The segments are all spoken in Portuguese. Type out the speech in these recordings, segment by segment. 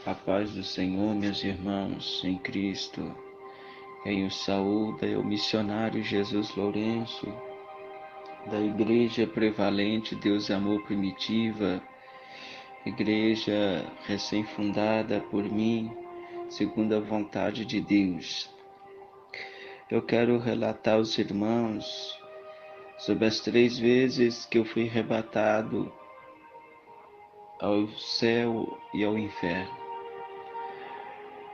A paz do Senhor, meus irmãos em Cristo. Quem o saúda é o missionário Jesus Lourenço, da Igreja Prevalente Deus e Amor Primitiva, igreja recém-fundada por mim, segundo a vontade de Deus. Eu quero relatar aos irmãos sobre as 3 vezes que eu fui arrebatado ao céu e ao inferno.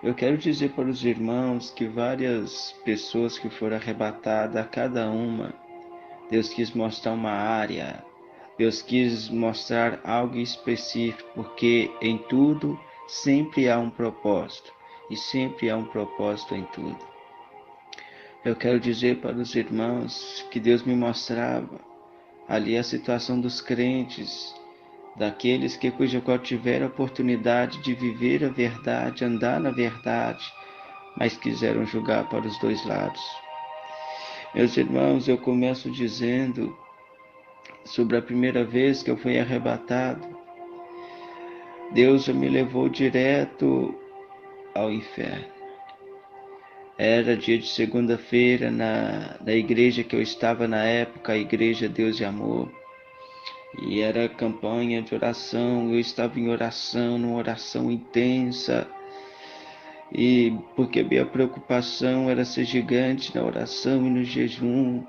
Eu quero dizer para os irmãos que várias pessoas que foram arrebatadas, a cada uma, Deus quis mostrar uma área, Deus quis mostrar algo específico, porque em tudo sempre há um propósito, e sempre há um propósito em tudo. Eu quero dizer para os irmãos que Deus me mostrava ali a situação dos crentes, daqueles que cuja qual tiveram a oportunidade de viver a verdade, andar na verdade, mas quiseram julgar para os dois lados. Meus irmãos, eu começo dizendo sobre a primeira vez que eu fui arrebatado. Deus já me levou direto ao inferno. Era dia de segunda-feira na igreja que eu estava na época, a Igreja Deus e Amor. E era campanha de oração, eu estava em oração, numa oração intensa. E porque minha preocupação era ser gigante na oração e no jejum.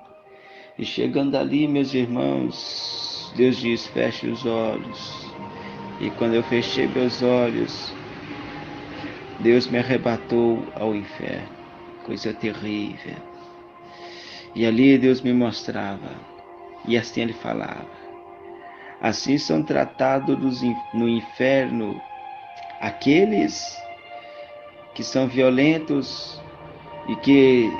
E chegando ali, meus irmãos, Deus diz: feche os olhos. E quando eu fechei meus olhos, Deus me arrebatou ao inferno. Coisa terrível. E ali Deus me mostrava. E assim Ele falava: assim são tratados no inferno aqueles que são violentos e que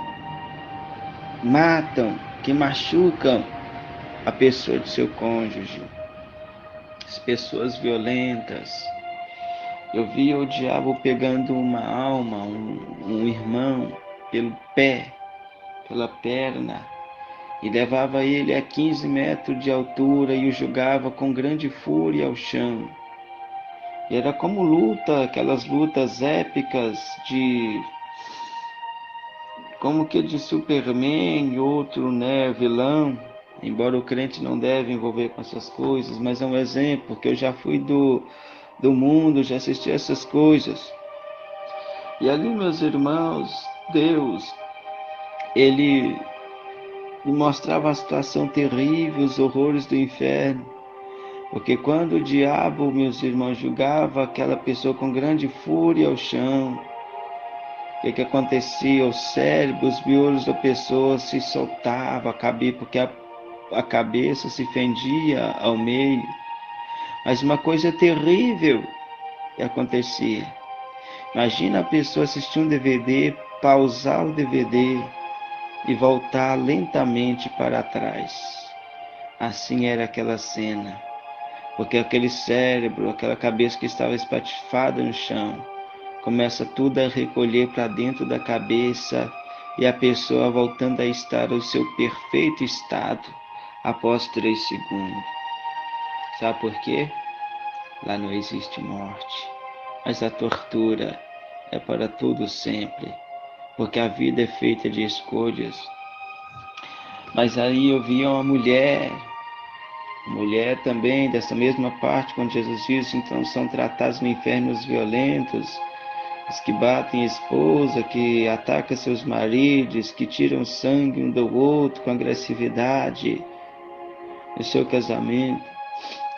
matam, que machucam a pessoa de seu cônjuge. As pessoas violentas. Eu via o diabo pegando uma alma, um irmão, pelo pé, pela perna, e levava ele a 15 metros de altura e o jogava com grande fúria ao chão. E era como luta, aquelas lutas épicas como que de Superman e outro, né, vilão. Embora o crente não deve envolver com essas coisas, mas é um exemplo, porque eu já fui do mundo, já assisti essas coisas. E ali, meus irmãos, Deus, Ele me mostrava a situação terrível, os horrores do inferno. Porque quando o diabo, meus irmãos, julgava aquela pessoa com grande fúria ao chão, o que acontecia? O cérebro, os miolos da pessoa se soltavam, porque a cabeça se fendia ao meio. Mas uma coisa terrível que acontecia. Imagina a pessoa assistir um DVD, pausar o DVD e voltar lentamente para trás. Assim era aquela cena, porque aquele cérebro, aquela cabeça que estava espatifada no chão, começa tudo a recolher para dentro da cabeça e a pessoa voltando a estar ao seu perfeito estado após 3 segundos. Sabe por quê? Lá não existe morte, mas a tortura é para todo sempre, porque a vida é feita de escolhas. Mas aí eu vi uma mulher também dessa mesma parte, quando Jesus disse: então são tratados no inferno os violentos, os que batem a esposa, que atacam seus maridos, que tiram sangue um do outro com agressividade no seu casamento.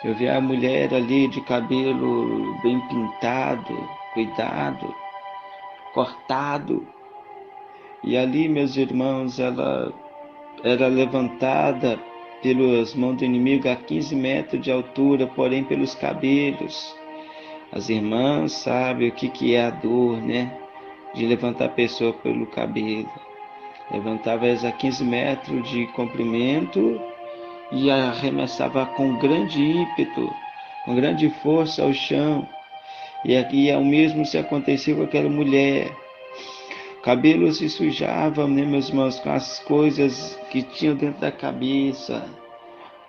Eu vi a mulher ali de cabelo bem pintado, cuidado, cortado. E ali, meus irmãos, ela era levantada pelas mãos do inimigo a 15 metros de altura, porém pelos cabelos. As irmãs sabem o que é a dor, né? De levantar a pessoa pelo cabelo. Levantava elas a 15 metros de comprimento e arremessava com grande ímpeto, com grande força ao chão. E aqui ao mesmo se acontecia com aquela mulher. O cabelo se sujava, né, meus irmãos, com as coisas que tinham dentro da cabeça.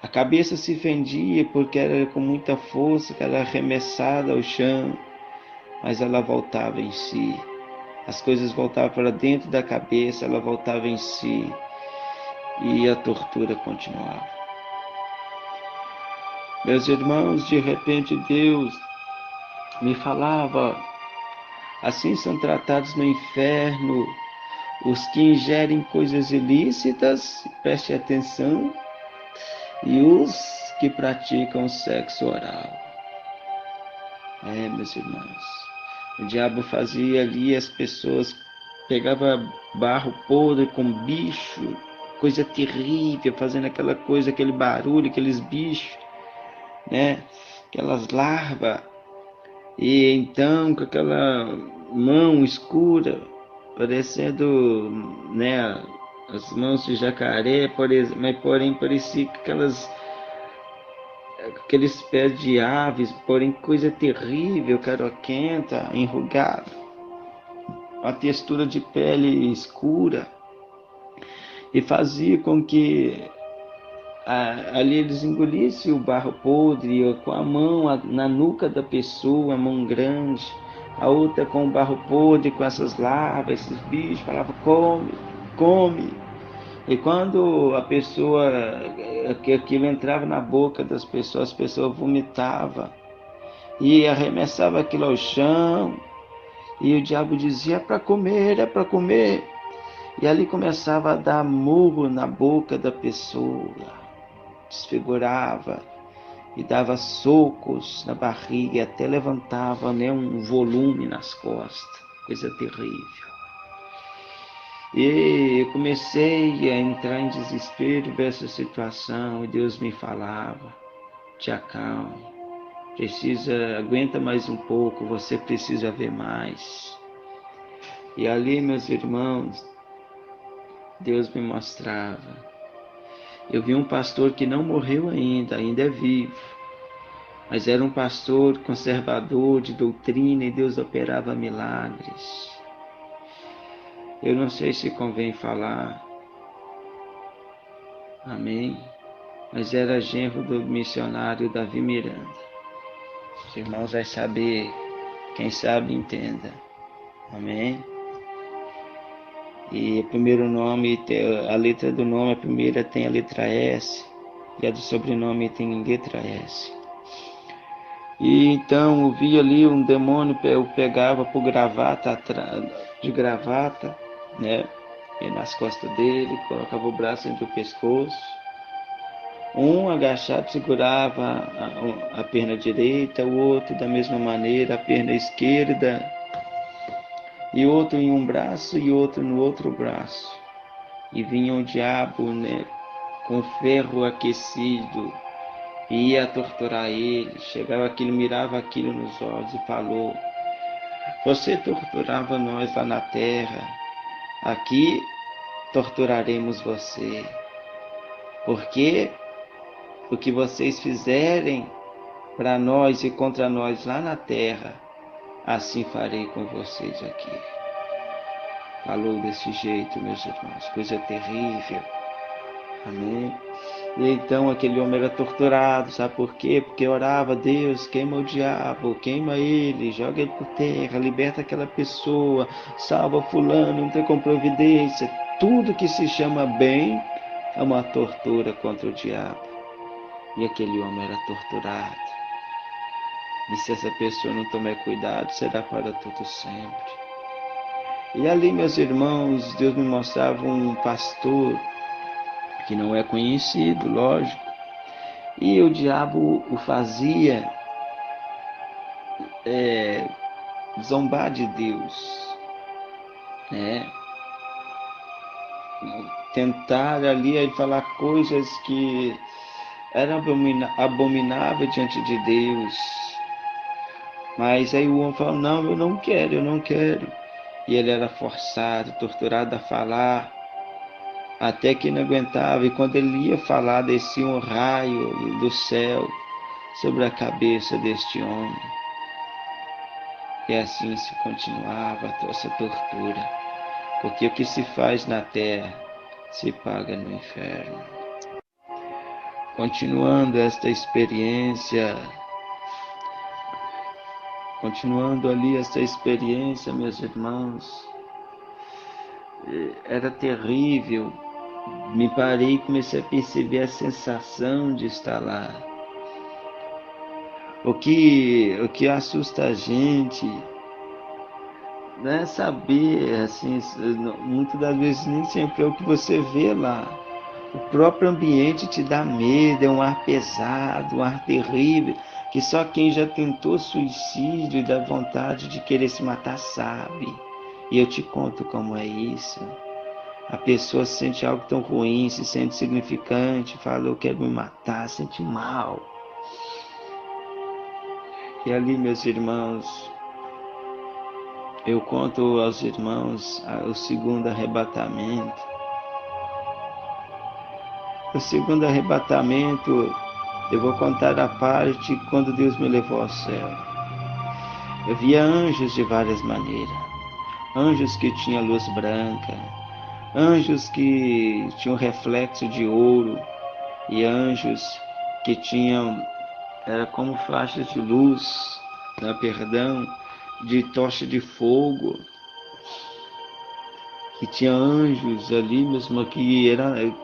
A cabeça se fendia porque era com muita força que era arremessada ao chão. mas ela voltava em si. As coisas voltavam para dentro da cabeça, ela voltava em si e a tortura continuava. Meus irmãos, de repente Deus me falava: assim são tratados no inferno os que ingerem coisas ilícitas, preste atenção, e os que praticam sexo oral. Meus irmãos, o diabo fazia ali, as pessoas pegava barro podre com bicho, coisa terrível, fazendo aquela coisa, aquele barulho, aqueles bichos, né? Aquelas larvas, e então com aquela mão escura, parecendo, né, as mãos de jacaré, mas porém parecia aqueles pés de aves, porém coisa terrível, caroquenta, enrugada, uma textura de pele escura, e fazia com que ali eles engolissem o barro podre com a mão na nuca da pessoa, a mão grande, a outra com o barro podre, com essas larvas, esses bichos, falava: come, come. E quando a pessoa, que aquilo entrava na boca das pessoas, as pessoas vomitavam e arremessava aquilo ao chão, e o diabo dizia: é para comer, é para comer. E ali começava a dar murro na boca da pessoa, desfigurava e dava socos na barriga e até levantava, né, um volume nas costas, coisa terrível. E eu comecei a entrar em desespero dessa situação, e Deus me falava: te acalme, aguenta mais um pouco, você precisa ver mais. E ali, meus irmãos, Deus me mostrava. Eu vi um pastor que não morreu ainda é vivo, mas era um pastor conservador de doutrina, e Deus operava milagres. Eu não sei se convém falar, amém? Mas era genro do missionário Davi Miranda. Os irmãos vão saber, quem sabe entenda, amém? E o primeiro nome, a letra do nome, a primeira tem a letra S, e a do sobrenome tem letra S. E então eu vi ali um demônio, eu pegava por gravata, de gravata, né? E nas costas dele, colocava o braço entre o pescoço. Um agachado segurava a perna direita, o outro da mesma maneira, a perna esquerda, e outro em um braço e outro no outro braço. E vinha o diabo, né, com ferro aquecido, e ia torturar ele. Chegava aquilo, mirava aquilo nos olhos e falou: você torturava nós lá na terra, aqui torturaremos você, porque o que vocês fizerem para nós e contra nós lá na terra, assim farei com vocês aqui. Falou desse jeito, meus irmãos, coisa terrível, amém? E então aquele homem era torturado, sabe por quê? Porque orava: Deus, queima o diabo, queima ele, joga ele por terra, liberta aquela pessoa, salva fulano, entra com providência. Tudo que se chama bem é uma tortura contra o diabo. E aquele homem era torturado. E se essa pessoa não tomar cuidado, será para todo sempre. E ali, meus irmãos, Deus me mostrava um pastor que não é conhecido, lógico, e o diabo o fazia zombar de Deus, né? Tentar ali falar coisas que eram abomináveis diante de Deus. Mas aí o homem falou: não, eu não quero, eu não quero. E ele era forçado, torturado a falar, até que não aguentava. E quando ele ia falar, descia um raio do céu sobre a cabeça deste homem. E assim se continuava essa tortura, porque o que se faz na terra se paga no inferno. Continuando esta experiência, Continuando ali essa experiência, meus irmãos, era terrível. Me parei e comecei a perceber a sensação de estar lá. O que assusta a gente não é saber, assim, muitas das vezes nem sempre é o que você vê lá. O próprio ambiente te dá medo, é um ar pesado, um ar terrível, que só quem já tentou suicídio e dá vontade de querer se matar sabe. E eu te conto como é isso. A pessoa sente algo tão ruim, se sente significante, fala, eu quero me matar, sente mal. E ali, meus irmãos, eu conto aos irmãos o segundo arrebatamento. O segundo arrebatamento, eu vou contar a parte quando Deus me levou ao céu. Eu via anjos de várias maneiras. Anjos que tinham luz branca, anjos que tinham reflexo de ouro, e anjos que tinham, era como faixas de luz, perdão, de tocha de fogo. E tinha anjos ali mesmo que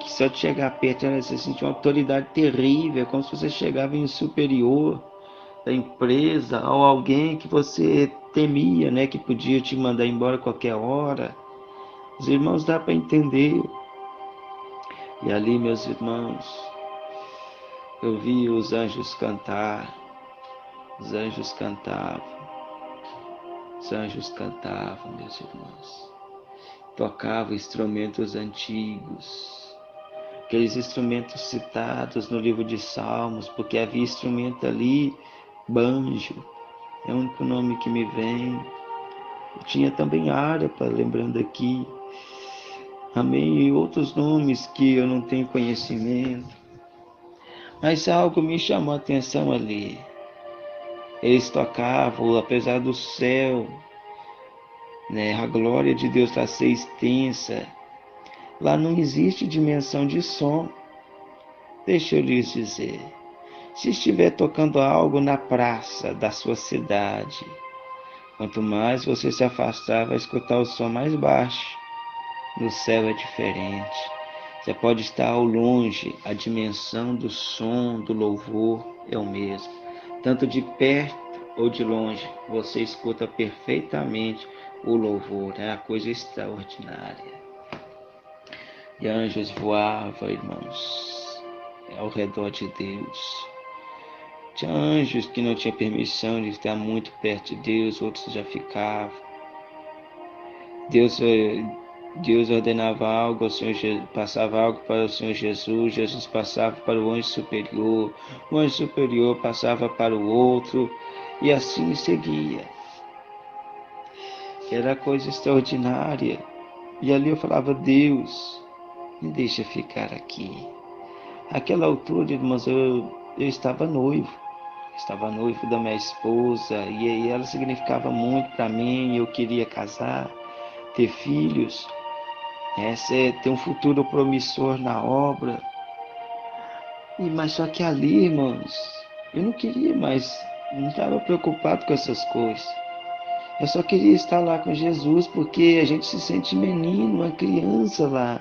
só de chegar perto você sentia uma autoridade terrível, como se você chegava em superior da empresa ou alguém que você temia, né, que podia te mandar embora a qualquer hora. Os irmãos, dá para entender. E ali, meus irmãos, eu vi os anjos cantar. Os anjos cantavam. Os anjos cantavam, meus irmãos. Tocavam instrumentos antigos, aqueles instrumentos citados no livro de Salmos, porque havia instrumento ali, banjo, é o único nome que me vem. Tinha também harpa, lembrando aqui, amém, e outros nomes que eu não tenho conhecimento, mas algo me chamou a atenção ali. Eles tocavam, apesar do céu, né, a glória de Deus lá ser extensa, lá não existe dimensão de som. Deixa eu lhes dizer, se estiver tocando algo na praça da sua cidade, quanto mais você se afastar, vai escutar o som mais baixo. No céu é diferente. Você pode estar ao longe, a dimensão do som, do louvor é o mesmo. Tanto de perto ou de longe, você escuta perfeitamente o louvor. É a coisa extraordinária. E anjos voavam, irmãos, ao redor de Deus. Tinha anjos que não tinham permissão de estar muito perto de Deus, outros já ficavam. Deus ordenava algo, passava algo para o Senhor Jesus, Jesus passava para o anjo superior passava para o outro, e assim seguia. Era coisa extraordinária. E ali eu falava, Deus, me deixa ficar aqui. Àquela altura, irmãos, eu estava noivo. Estava noivo da minha esposa, e ela significava muito para mim, eu queria casar, ter filhos, ter um futuro promissor na obra. Mas só que ali, irmãos, eu não queria mais, não estava preocupado com essas coisas. Eu só queria estar lá com Jesus, porque a gente se sente menino, uma criança lá.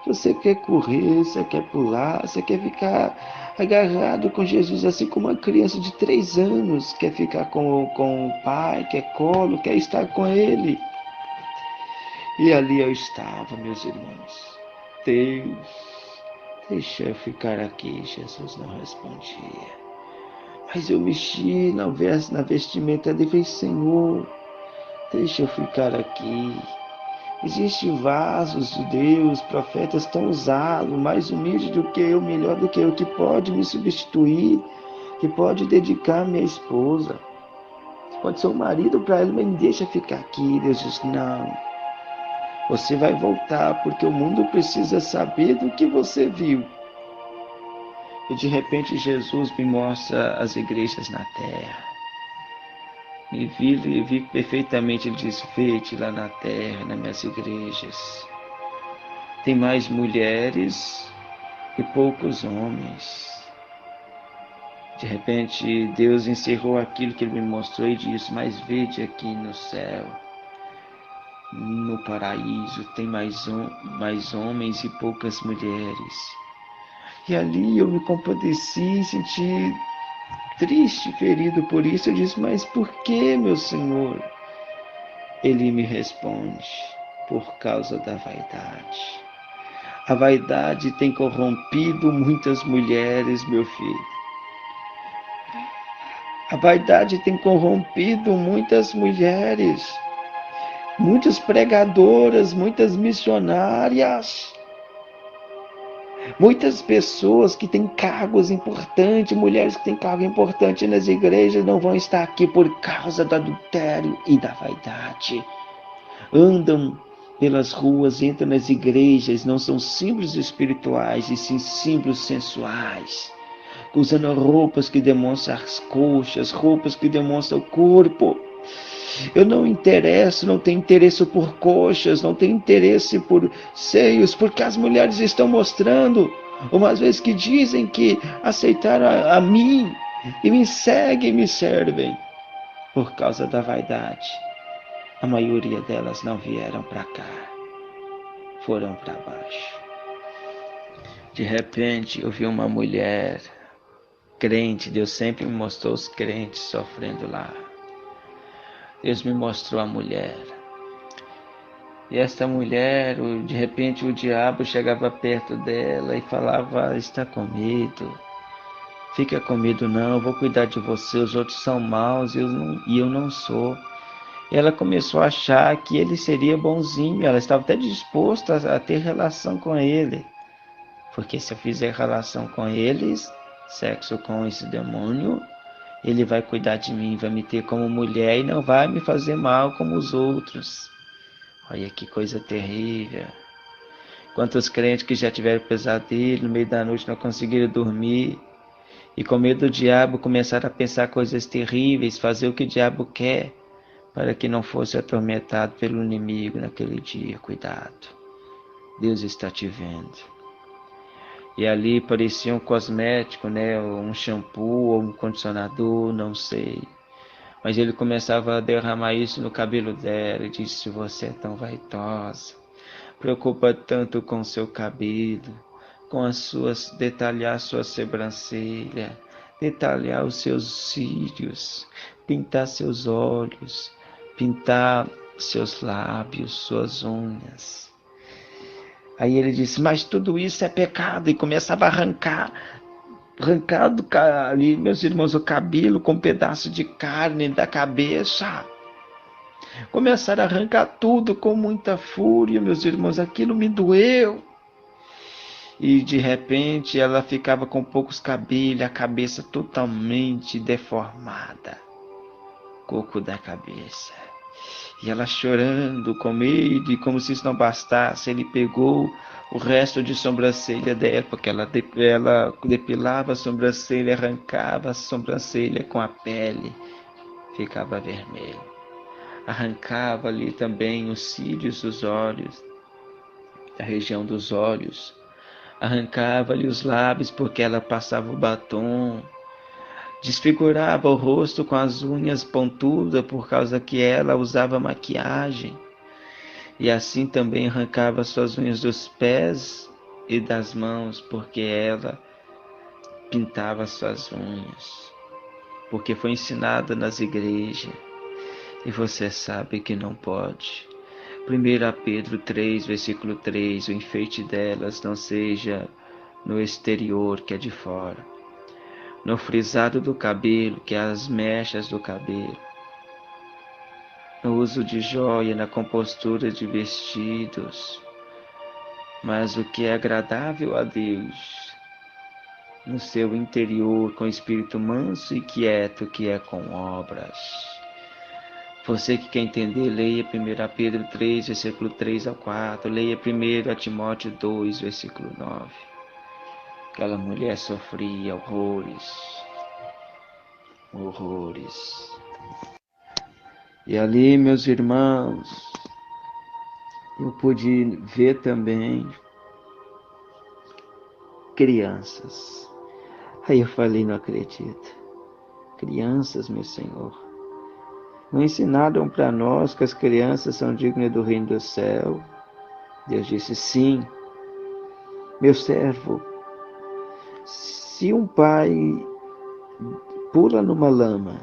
Você quer correr, você quer pular, você quer ficar agarrado com Jesus, assim como uma criança de 3 anos quer ficar com o pai, quer colo, quer estar com ele. E ali eu estava, meus irmãos. Deus, deixa eu ficar aqui. Jesus não respondia. Mas eu mexi na vestimenta dele, Senhor, deixa eu ficar aqui. Existem vasos de Deus, profetas tão usados, mais humildes do que eu, melhor do que eu, que pode me substituir, que pode dedicar minha esposa. Pode ser um marido para ela, mas me deixa ficar aqui. Deus diz, não. Você vai voltar, porque o mundo precisa saber do que você viu. E de repente Jesus me mostra as igrejas na terra. E vi perfeitamente, ele diz, veja lá na terra, nas minhas igrejas. Tem mais mulheres e poucos homens. De repente, Deus encerrou aquilo que ele me mostrou e disse: mas vede aqui no céu, no paraíso, tem mais homens e poucas mulheres. E ali eu me compadeci, senti triste, ferido por isso. Eu disse: mas por que, meu Senhor? Ele me responde: por causa da vaidade. A vaidade tem corrompido muitas mulheres, meu filho. A vaidade tem corrompido muitas mulheres, muitas pregadoras, muitas missionárias, muitas pessoas que têm cargos importantes, mulheres que têm cargo importante nas igrejas, não vão estar aqui por causa do adultério e da vaidade. Andam pelas ruas, entram nas igrejas, não são símbolos espirituais, e sim símbolos sensuais, usando roupas que demonstram as coxas, roupas que demonstram o corpo. Eu não tenho interesse por coxas, não tenho interesse por seios, porque as mulheres estão mostrando, umas vezes que dizem que aceitaram a mim e me seguem e me servem por causa da vaidade. A maioria delas não vieram para cá, foram para baixo. De repente eu vi uma mulher crente. Deus sempre me mostrou os crentes sofrendo lá. Deus me mostrou a mulher. E esta mulher, de repente o diabo chegava perto dela e falava: está com medo, fica com medo não, eu vou cuidar de você, os outros são maus e eu não sou. E ela começou a achar que ele seria bonzinho, ela estava até disposta a ter relação com ele. Porque se eu fizer relação com eles, sexo com esse demônio, ele vai cuidar de mim, vai me ter como mulher e não vai me fazer mal como os outros. Olha que coisa terrível. Quantos crentes que já tiveram pesadelo, no meio da noite não conseguiram dormir, e com medo do diabo começaram a pensar coisas terríveis, fazer o que o diabo quer, para que não fosse atormentado pelo inimigo naquele dia. Cuidado, Deus está te vendo. E ali parecia um cosmético, né? Um shampoo ou um condicionador, não sei. Mas ele começava a derramar isso no cabelo dela e disse: você é tão vaidosa, preocupa tanto com seu cabelo, com detalhar sua sobrancelha, detalhar os seus cílios, pintar seus olhos, pintar seus lábios, suas unhas. Aí ele disse: mas tudo isso é pecado, e começava a arrancar ali, meus irmãos, o cabelo com um pedaço de carne da cabeça. Começaram a arrancar tudo com muita fúria, meus irmãos, aquilo me doeu. E de repente ela ficava com poucos cabelos, a cabeça totalmente deformada, coco da cabeça. E ela chorando com medo, e como se isso não bastasse, ele pegou o resto de sobrancelha dela, porque ela depilava a sobrancelha, arrancava a sobrancelha com a pele, ficava vermelho. Arrancava ali também os cílios dos olhos, da região dos olhos. Arrancava-lhe os lábios, porque ela passava o batom. Desfigurava o rosto com as unhas pontudas, por causa que ela usava maquiagem. E assim também arrancava suas unhas dos pés e das mãos, porque ela pintava suas unhas. Porque foi ensinada nas igrejas. E você sabe que não pode. 1 Pedro 3, versículo 3, o enfeite delas não seja no exterior, que é de fora, no frisado do cabelo, que é as mechas do cabelo, no uso de joia, na compostura de vestidos, mas o que é agradável a Deus, no seu interior, com espírito manso e quieto, que é com obras. Você que quer entender, leia 1 Pedro 3, versículo 3 ao 4. Leia 1 Timóteo 2, versículo 9. Aquela mulher sofria horrores. Horrores. E ali, meus irmãos, eu pude ver também crianças. Aí eu falei, não acredito. Crianças, meu Senhor, não ensinaram para nós que as crianças são dignas do reino do céu? Deus disse, sim, meu servo, se um pai pula numa lama,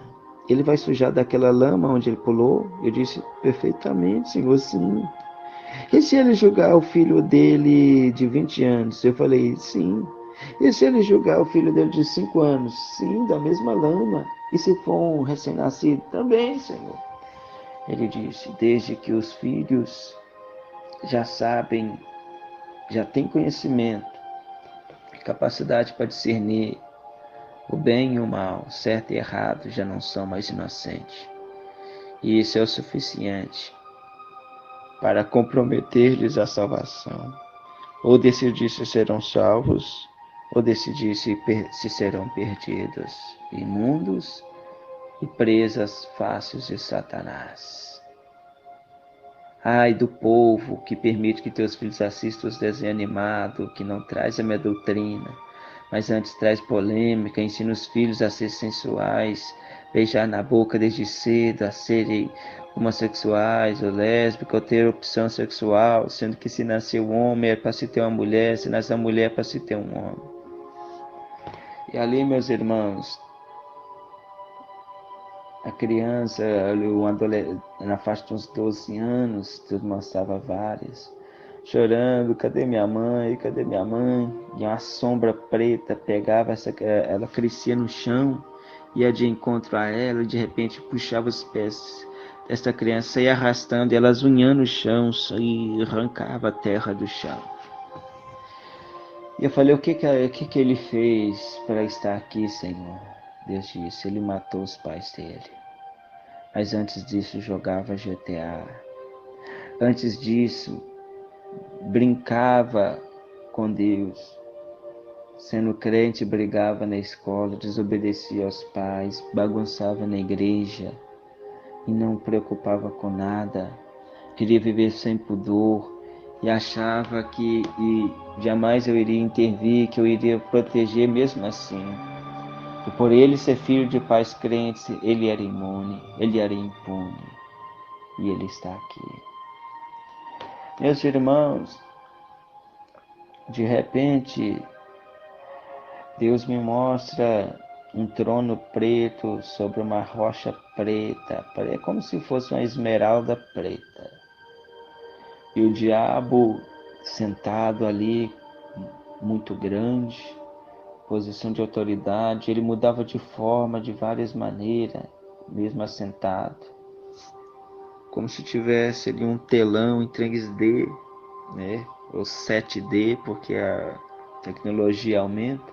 ele vai sujar daquela lama onde ele pulou? Eu disse, perfeitamente, Senhor, sim. E se ele julgar o filho dele de 20 anos? Eu falei, sim. E se ele julgar o filho dele de 5 anos? Sim, da mesma lama. E se for um recém-nascido? Também, Senhor. Ele disse, desde que os filhos já sabem, já têm conhecimento, capacidade para discernir o bem e o mal, certo e errado, já não são mais inocentes. E isso é o suficiente para comprometer-lhes a salvação. Ou decidir se serão salvos, ou decidir se serão perdidos, imundos e presas fáceis de Satanás. Ai do povo que permite que teus filhos assistam os desenhos animados, que não traz a minha doutrina, mas antes traz polêmica, ensina os filhos a ser sensuais, beijar na boca desde cedo, a serem homossexuais ou lésbicas, ou ter opção sexual, sendo que se nasceu homem é para se ter uma mulher, se nasceu mulher é para se ter um homem. E ali, meus irmãos, a criança, o adolescente, na faixa de uns 12 anos, Deus mostrava várias, chorando, cadê minha mãe, cadê minha mãe? E uma sombra preta pegava, ela crescia no chão, ia de encontro a ela, e de repente puxava os pés dessa criança, ia arrastando, e ela zunhando o chão, e arrancava a terra do chão. E eu falei, o que ele fez para estar aqui, Senhor? Deus disse, ele matou os pais dele. Mas antes disso jogava GTA. Antes disso brincava com Deus. Sendo crente, brigava na escola, desobedecia aos pais, bagunçava na igreja e não preocupava com nada. Queria viver sem pudor e achava que jamais eu iria intervir, que eu iria proteger mesmo assim. E por ele ser filho de pais crentes, ele era imune, ele era impune. E ele está aqui. Meus irmãos, de repente, Deus me mostra um trono preto sobre uma rocha preta. É como se fosse uma esmeralda preta. E o diabo sentado ali, muito grande, posição de autoridade. Ele mudava de forma de várias maneiras, mesmo assentado. Como se tivesse ali um telão em 3D, né? Ou 7D, porque a tecnologia aumenta.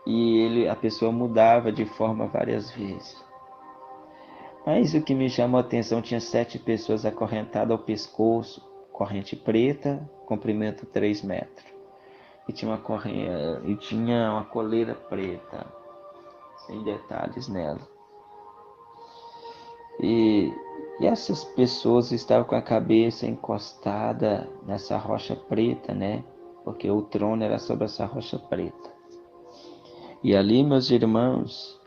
E a pessoa mudava de forma várias vezes. Mas o que me chamou a atenção, tinha 7 pessoas acorrentadas ao pescoço, corrente preta, comprimento 3 metros. E tinha uma coleira preta, sem detalhes nela. E essas pessoas estavam com a cabeça encostada nessa rocha preta, né? Porque o trono era sobre essa rocha preta. E ali, meus irmãos,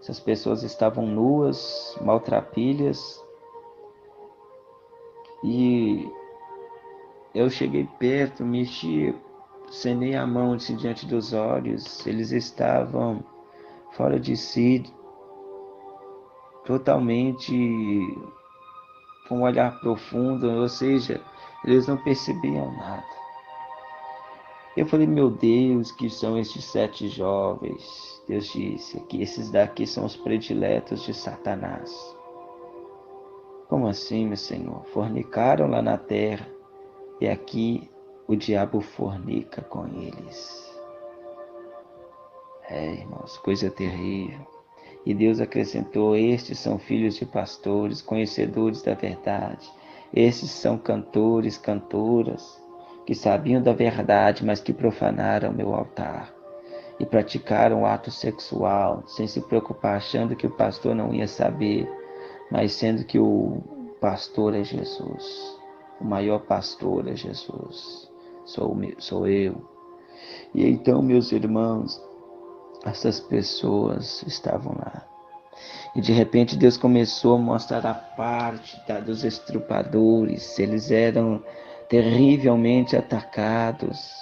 essas pessoas estavam nuas, maltrapilhas. E eu cheguei perto, mexi, cenei a mão assim, diante dos olhos. Eles estavam fora de si, totalmente com um olhar profundo, ou seja, eles não percebiam nada. Eu falei, meu Deus, que são estes 7 jovens? Deus disse que esses daqui são os prediletos de Satanás. Como assim, meu Senhor? Fornicaram lá na terra e aqui o diabo fornica com eles. Irmãos, coisa terrível. E Deus acrescentou, estes são filhos de pastores, conhecedores da verdade. Estes são cantores, cantoras, que sabiam da verdade, mas que profanaram meu altar. E praticaram ato sexual, sem se preocupar, achando que o pastor não ia saber, mas sendo que o pastor é Jesus. O maior pastor é Jesus. Sou eu. E então, meus irmãos, essas pessoas estavam lá. E de repente Deus começou a mostrar a parte dos estrupadores. Eles eram terrivelmente atacados.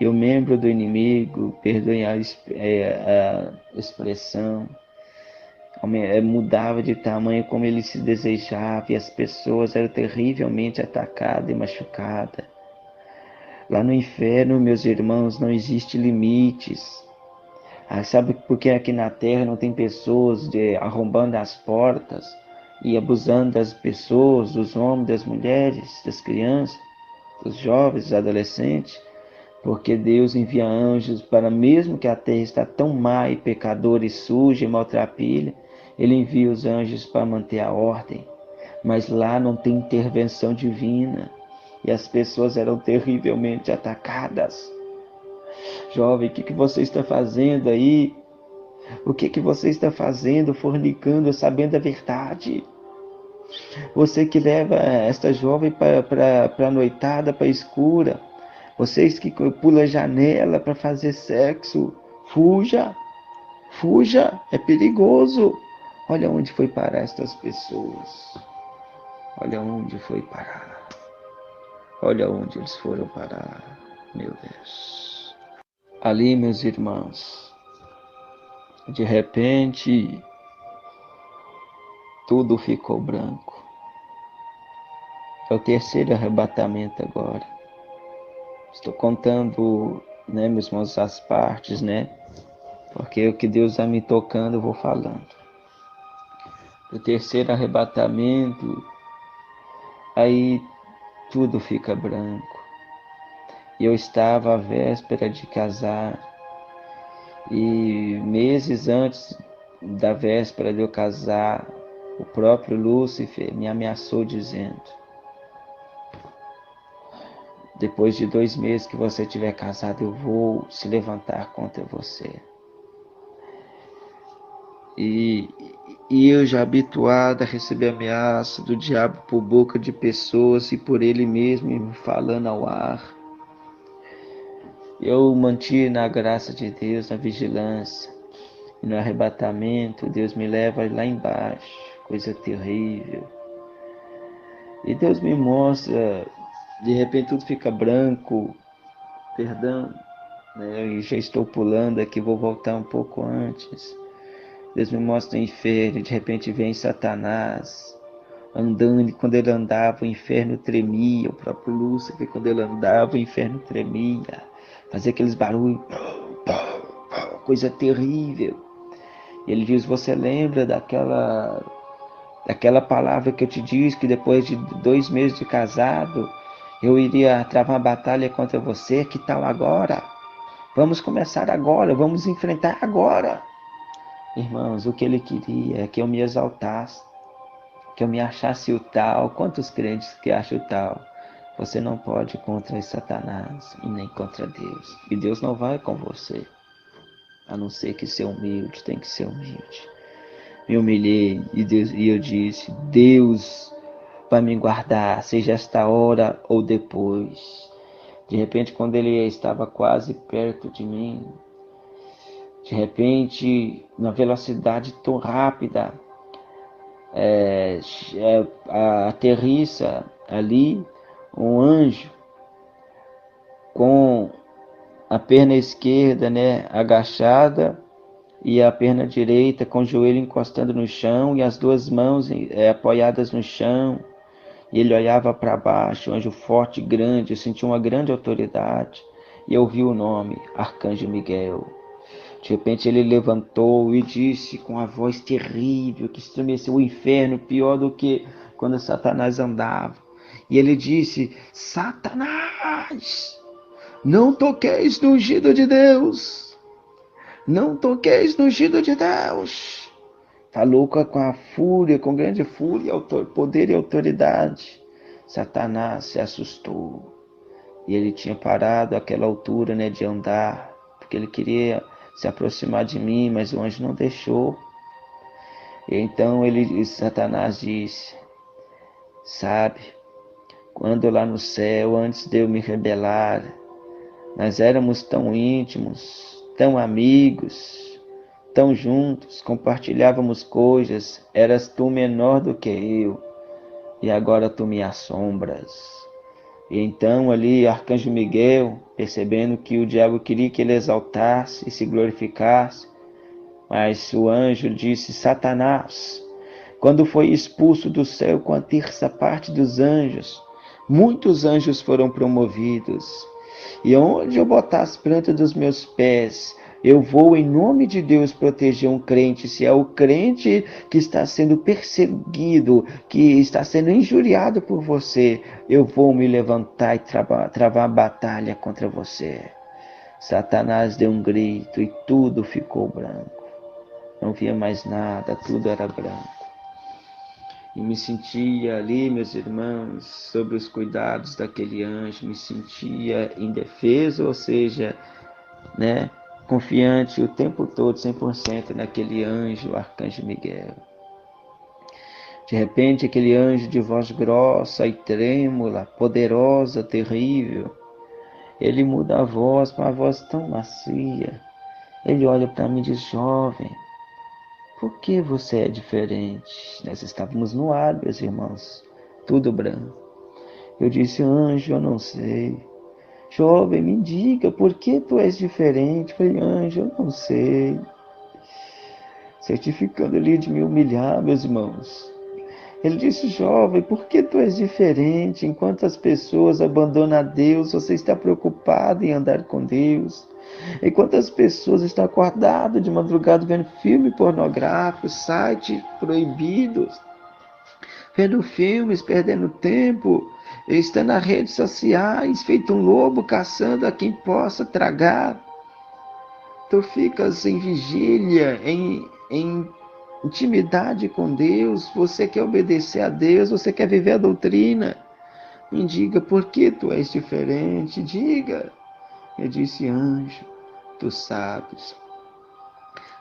E o membro do inimigo, perdoem a expressão, mudava de tamanho como ele se desejava, e as pessoas eram terrivelmente atacadas e machucadas. Lá no inferno, meus irmãos, não existe limites. Sabe por que aqui na terra não tem pessoas arrombando as portas e abusando das pessoas, dos homens, das mulheres, das crianças, dos jovens, dos adolescentes? Porque Deus envia anjos para, mesmo que a terra está tão má e pecadora e suja e maltrapilha, Ele envia os anjos para manter a ordem. Mas lá não tem intervenção divina e as pessoas eram terrivelmente atacadas. Jovem, o que você está fazendo aí? O que você está fazendo, fornicando, sabendo a verdade? Você que leva esta jovem para a noitada, para a escura. Vocês que pulam a janela para fazer sexo. Fuja, fuja, é perigoso. Olha onde foi parar estas pessoas. Olha onde foi parar. Olha onde eles foram parar. Meu Deus. Ali, meus irmãos, de repente, tudo ficou branco. É o terceiro arrebatamento agora. Estou contando, né, meus irmãos, as partes, né? Porque o que Deus vai me tocando, eu vou falando. O terceiro arrebatamento, aí tudo fica branco. E eu estava à véspera de casar. E meses antes da véspera de eu casar, o próprio Lúcifer me ameaçou dizendo: depois de 2 meses que você estiver casado, eu vou se levantar contra você. E, e eu já habituado a receber ameaça do diabo por boca de pessoas e por ele mesmo me falando ao ar. Eu mantive na graça de Deus, na vigilância. E no arrebatamento, Deus me leva lá embaixo, coisa terrível. E Deus me mostra, de repente tudo fica branco, perdão, né? Eu já estou pulando aqui, vou voltar um pouco antes. Deus me mostra o inferno, de repente vem Satanás andando, e quando ele andava o inferno tremia, o próprio Lúcifer, quando ele andava o inferno tremia, fazia aqueles barulhos, coisa terrível. E ele diz: você lembra daquela palavra que eu te disse, que depois de 2 meses de casado, eu iria travar uma batalha contra você? Que tal agora? Vamos começar agora, vamos enfrentar agora. Irmãos, o que ele queria é que eu me exaltasse, que eu me achasse o tal. Quantos crentes que acham o tal? Você não pode ir contra Satanás e nem contra Deus. E Deus não vai com você. A não ser que ser humilde, tem que ser humilde. Me humilhei e eu disse: Deus vai me guardar, seja esta hora ou depois. De repente, quando ele estava quase perto de mim, de repente, na velocidade tão rápida, aterrissa ali um anjo com a perna esquerda, né, agachada, e a perna direita com o joelho encostando no chão e as 2 mãos apoiadas no chão. E ele olhava para baixo, um anjo forte, grande. Eu senti uma grande autoridade. E eu ouvi o nome, Arcanjo Miguel. De repente ele levantou e disse com a voz terrível que estremeceu o inferno, pior do que quando Satanás andava. E ele disse: Satanás, não toqueis no ungido de Deus. Não toqueis no ungido de Deus. Falou com a fúria, com grande fúria, poder e autoridade. Satanás se assustou. E ele tinha parado àquela altura, né, de andar, porque ele queria se aproximar de mim, mas o anjo não deixou. E então Satanás disse: sabe, quando lá no céu, antes de eu me rebelar, nós éramos tão íntimos, tão amigos, tão juntos, compartilhávamos coisas, eras tu menor do que eu, e agora tu me assombras. E então ali Arcanjo Miguel, percebendo que o diabo queria que ele exaltasse e se glorificasse, mas o anjo disse: Satanás, quando foi expulso do céu com a terça parte dos anjos, muitos anjos foram promovidos. E onde eu botar as plantas dos meus pés, eu vou em nome de Deus proteger um crente. Se é o crente que está sendo perseguido, que está sendo injuriado por você, eu vou me levantar e travar a batalha contra você. Satanás deu um grito e tudo ficou branco. Não via mais nada, tudo era branco. E me sentia ali, meus irmãos, sob os cuidados daquele anjo, me sentia indefeso, ou seja, né, confiante o tempo todo, 100% naquele anjo, o Arcanjo Miguel. De repente, aquele anjo de voz grossa e trêmula, poderosa, terrível, ele muda a voz para uma voz tão macia. Ele olha para mim e diz: jovem, por que você é diferente? Nós estávamos no ar, meus irmãos, tudo branco. Eu disse: anjo, eu não sei. Jovem, me diga, por que tu és diferente? Eu falei: anjo, eu não sei. Certificando ali de me humilhar, meus irmãos. Ele disse: jovem, por que tu és diferente? Enquanto as pessoas abandonam a Deus, você está preocupado em andar com Deus. Enquanto as pessoas estão acordadas de madrugada vendo filme pornográfico, sites proibidos, vendo filmes, perdendo tempo, está nas redes sociais, feito um lobo caçando a quem possa tragar. Tu ficas em vigília, em intimidade com Deus, você quer obedecer a Deus, você quer viver a doutrina. Me diga, por que tu és diferente? Diga. Eu disse: anjo, tu sabes.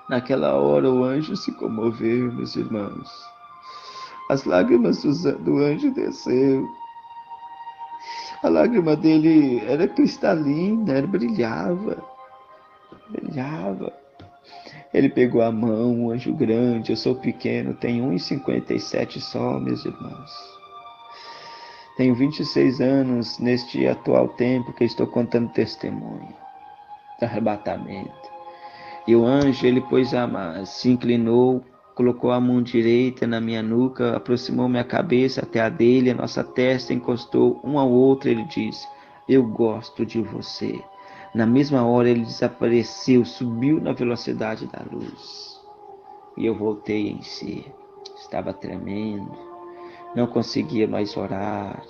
Naquela hora o anjo se comoveu, meus irmãos. As lágrimas do anjo desceu. A lágrima dele era cristalina, brilhava. Brilhava. Ele pegou a mão, um anjo grande, eu sou pequeno, tenho 1,57 só, meus irmãos. Tenho 26 anos neste atual tempo que estou contando testemunho do arrebatamento. E o anjo, ele se inclinou, colocou a mão direita na minha nuca, aproximou minha cabeça até a dele, a nossa testa encostou um ao outro, ele disse: eu gosto de você. Na mesma hora ele desapareceu, subiu na velocidade da luz. E eu voltei em si. Estava tremendo, não conseguia mais orar.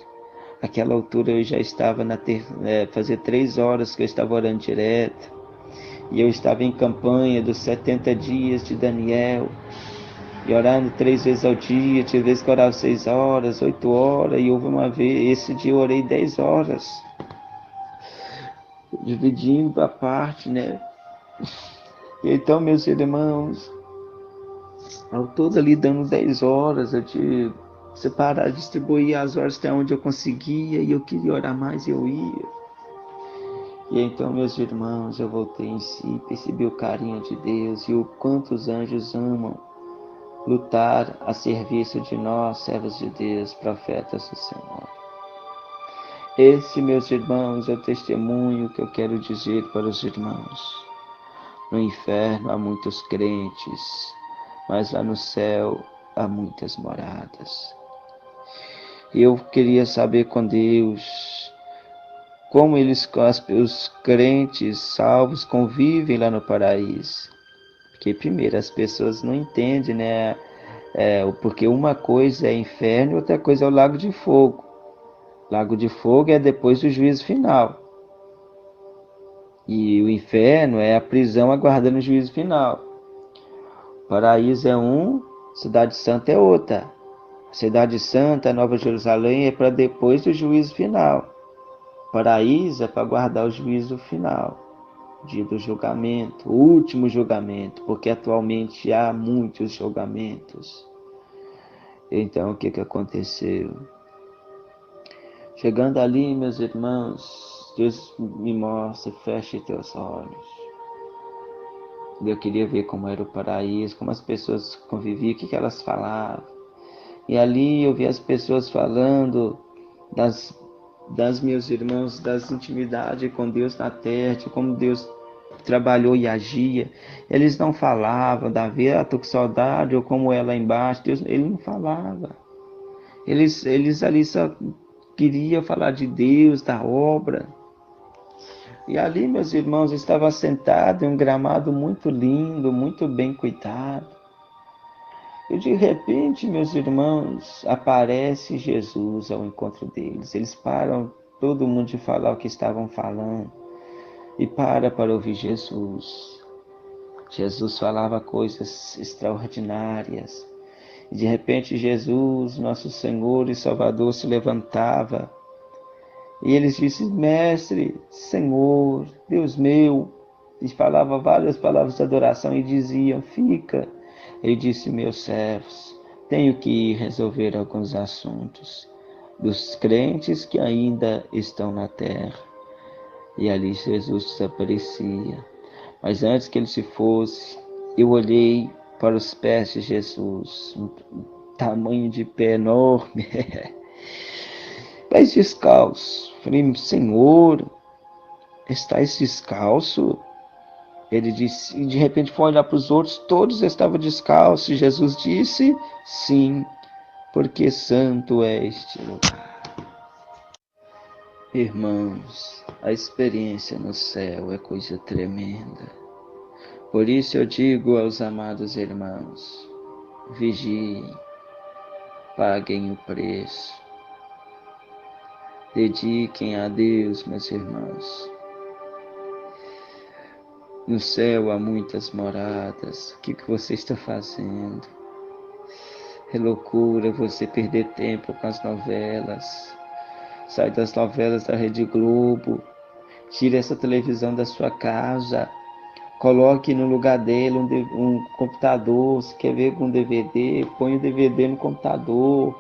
Naquela altura eu já estava fazia 3 horas que eu estava orando direto. E eu estava em campanha dos 70 dias de Daniel. E orando 3 vezes ao dia, tinha vezes que eu orava 6 horas, 8 horas. E houve uma vez, esse dia eu orei 10 horas. Dividindo a parte, né? E então, meus irmãos, ao todo ali dando 10 horas, eu tive separar, distribuir as horas até onde eu conseguia. E eu queria orar mais e eu ia. E então, meus irmãos, eu voltei em si, percebi o carinho de Deus e o quanto os anjos amam lutar a serviço de nós, servos de Deus, profetas do Senhor. Esse, meus irmãos, é o testemunho que eu quero dizer para os irmãos. No inferno há muitos crentes, mas lá no céu há muitas moradas. Eu queria saber com Deus como os crentes salvos convivem lá no paraíso. Porque primeiro as pessoas não entendem, né? Porque uma coisa é inferno e outra coisa é o lago de fogo. Lago de fogo é depois do juízo final. E o inferno é a prisão aguardando o juízo final. O paraíso é um, Cidade Santa é outra. A Cidade Santa, a Nova Jerusalém, é para depois do juízo final. O paraíso é para aguardar o juízo final. Dia do julgamento, o último julgamento, porque atualmente há muitos julgamentos. Então, o que aconteceu? Chegando ali, meus irmãos, Deus me mostra: feche teus olhos. Eu queria ver como era o paraíso, como as pessoas conviviam, o que elas falavam. E ali eu vi as pessoas falando das, das meus irmãos, das intimidades com Deus na terra, de como Deus trabalhou e agia. Eles não falavam, Davi, tô com saudade, ou como é lá embaixo. Deus, ele não falava. Eles ali só queriam falar de Deus, da obra. E ali, meus irmãos, estava sentado em um gramado muito lindo, muito bem cuidado. E de repente, meus irmãos, aparece Jesus ao encontro deles. Eles param, todo mundo de falar o que estavam falando, e para ouvir Jesus. Jesus falava coisas extraordinárias. E de repente Jesus, nosso Senhor e Salvador, se levantava. E eles disseram, Mestre, Senhor, Deus meu. E falava várias palavras de adoração e diziam, fica. Ele disse, meus servos, tenho que ir resolver alguns assuntos dos crentes que ainda estão na terra. E ali Jesus desaparecia. Mas antes que ele se fosse, eu olhei para os pés de Jesus, um tamanho de pé enorme, pés descalços. Falei, Senhor, estás descalço? Ele disse, e de repente foi olhar para os outros, todos estavam descalços. E Jesus disse, sim, porque santo é este lugar. Irmãos, a experiência no céu é coisa tremenda. Por isso eu digo aos amados irmãos, vigiem, paguem o preço, dediquem a Deus, meus irmãos. No céu há muitas moradas, o que você está fazendo? É loucura você perder tempo com as novelas, sai das novelas da Rede Globo, tire essa televisão da sua casa, coloque no lugar dele um computador, se quer ver com DVD, põe o DVD no computador,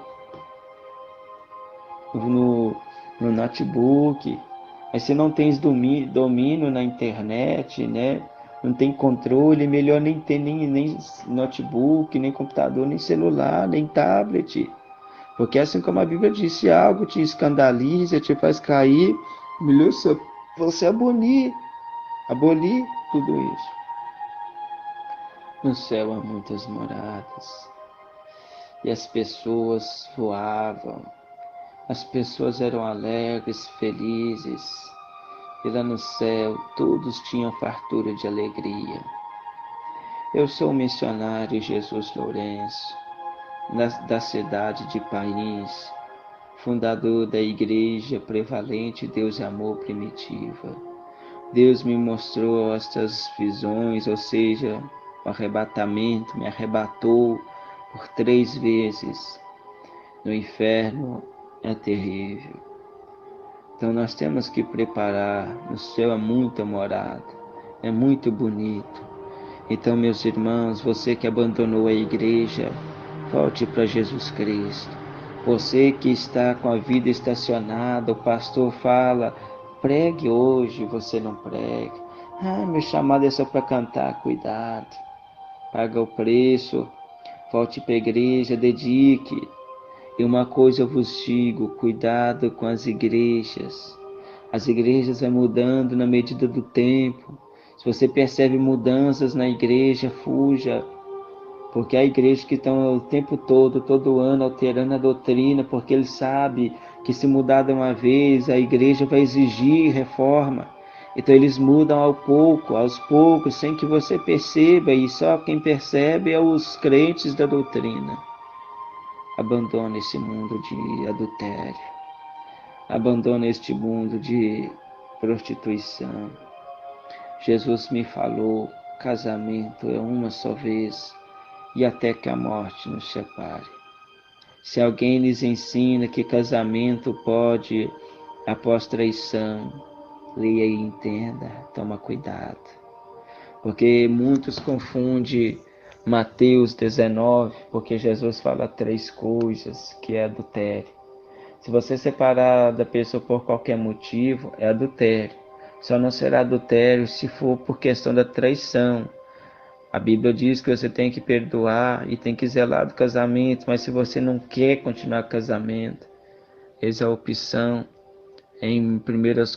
no, no notebook. Mas se não tens domínio na internet, né? Não tem controle, é melhor nem ter nem notebook, nem computador, nem celular, nem tablet. Porque assim como a Bíblia diz, se algo te escandaliza, te faz cair, melhor você abolir tudo isso. No céu há muitas moradas, e as pessoas voavam, as pessoas eram alegres, felizes, e lá no céu todos tinham fartura de alegria. Eu sou o missionário Jesus Lourenço, da cidade de País, fundador da Igreja Prevalente Deus e Amor Primitiva. Deus me mostrou estas visões, ou seja, o arrebatamento, me arrebatou por 3 vezes. No inferno é terrível. Então nós temos que preparar, no céu é muita morada, é muito bonito. Então, meus irmãos, você que abandonou a igreja, volte para Jesus Cristo. Você que está com a vida estacionada, o pastor fala, pregue hoje, você não prega. Ah, meu chamado é só para cantar, cuidado. Paga o preço, volte para a igreja, dedique. E uma coisa eu vos digo, cuidado com as igrejas. As igrejas vão mudando na medida do tempo. Se você percebe mudanças na igreja, fuja. Porque há igrejas que estão o tempo todo ano, alterando a doutrina, porque eles sabem que se mudar de uma vez, a igreja vai exigir reforma. Então eles mudam aos poucos, sem que você perceba, e só quem percebe é os crentes da doutrina. Abandona esse mundo de adultério. Abandona este mundo de prostituição. Jesus me falou, casamento é uma só vez, e até que a morte nos separe. Se alguém lhes ensina que casamento pode após traição, leia e entenda, toma cuidado. Porque muitos confundem Mateus 19, porque Jesus fala 3 coisas, que é adultério. Se você separar da pessoa por qualquer motivo, é adultério. Só não será adultério se for por questão da traição. A Bíblia diz que você tem que perdoar e tem que zelar do casamento, mas se você não quer continuar com o casamento, eis a opção em 1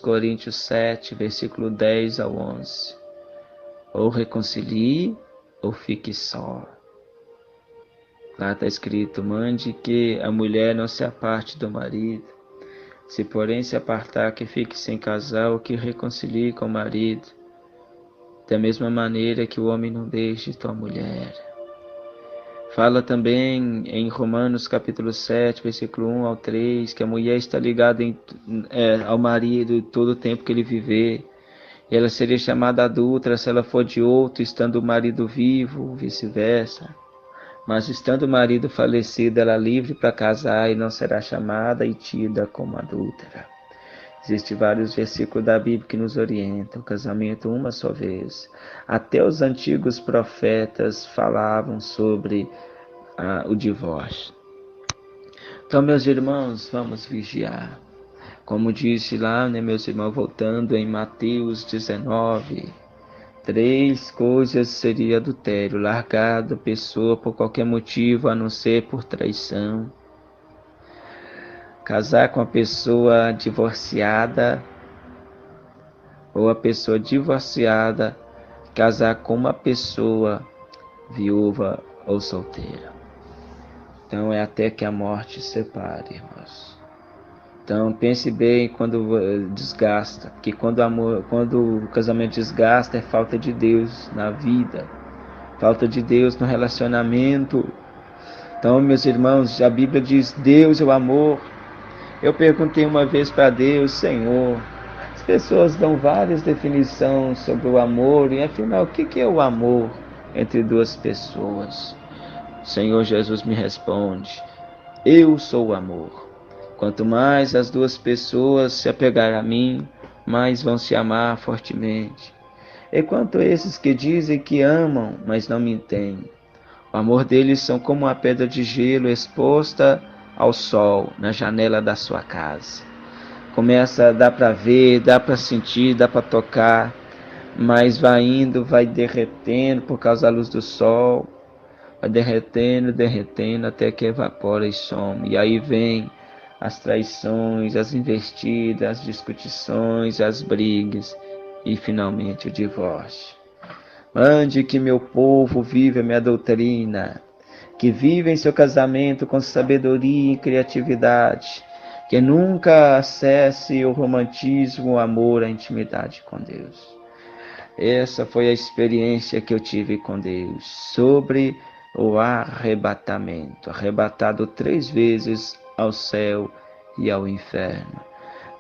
Coríntios 7, versículo 10 ao 11. Ou reconcilie ou fique só. Lá está escrito: mande que a mulher não se aparte do marido. Se porém se apartar, que fique sem casal, que reconcilie com o marido. Da mesma maneira que o homem não deixe tua mulher. Fala também em Romanos capítulo 7, versículo 1 ao 3, que a mulher está ligada ao marido todo o tempo que ele viver. Ela seria chamada adúltera se ela for de outro, estando o marido vivo, vice-versa. Mas estando o marido falecido, ela é livre para casar e não será chamada e tida como adúltera. Existem vários versículos da Bíblia que nos orientam o casamento uma só vez. Até os antigos profetas falavam sobre o divórcio. Então, meus irmãos, vamos vigiar. Como disse lá, meus irmãos, voltando em Mateus 19, 3 coisas seria adultério: largar da pessoa por qualquer motivo, a não ser por traição; casar com a pessoa divorciada, ou a pessoa divorciada casar com uma pessoa viúva ou solteira. Então é até que a morte separe, irmãos. Então pense bem quando desgasta, porque quando o casamento desgasta, é falta de Deus na vida, falta de Deus no relacionamento. Então, meus irmãos, a Bíblia diz: Deus é o amor. Eu perguntei uma vez para Deus: Senhor, as pessoas dão várias definições sobre o amor, e afinal, o que é o amor entre duas pessoas? O Senhor Jesus me responde: eu sou o amor. Quanto mais as duas pessoas se apegarem a mim, mais vão se amar fortemente. E quanto a esses que dizem que amam, mas não me entendem, o amor deles são como uma pedra de gelo exposta ao sol na janela da sua casa. Dá para ver, dá para sentir, dá para tocar, mas vai indo, vai derretendo por causa da luz do sol, vai derretendo, derretendo, até que evapora e some. E aí vem as traições, as investidas, as discussões, as brigas e finalmente o divórcio. Mande que meu povo viva a minha doutrina, que viva em seu casamento com sabedoria e criatividade, que nunca acesse o romantismo, o amor, a intimidade com Deus. Essa foi a experiência que eu tive com Deus sobre o arrebatamento, arrebatado 3 vezes ao céu e ao inferno.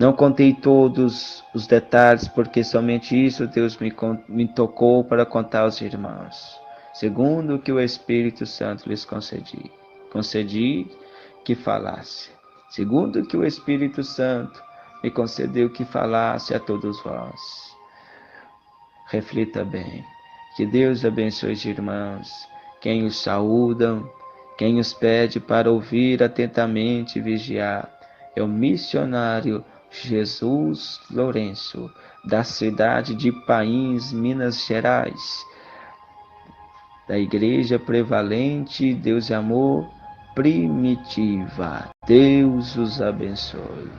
Não contei todos os detalhes, porque somente isso Deus me tocou para contar aos irmãos, segundo o que o Espírito Santo lhes concedi. Concedi que falasse, segundo o que o Espírito Santo me concedeu que falasse a todos vós. Reflita bem. Que Deus abençoe os irmãos, quem os saúdam, quem os pede para ouvir atentamente e vigiar. É o missionário Jesus Lourenço, da cidade de Pains, Minas Gerais, da Igreja Prevalente Deus e Amor Primitiva. Deus os abençoe.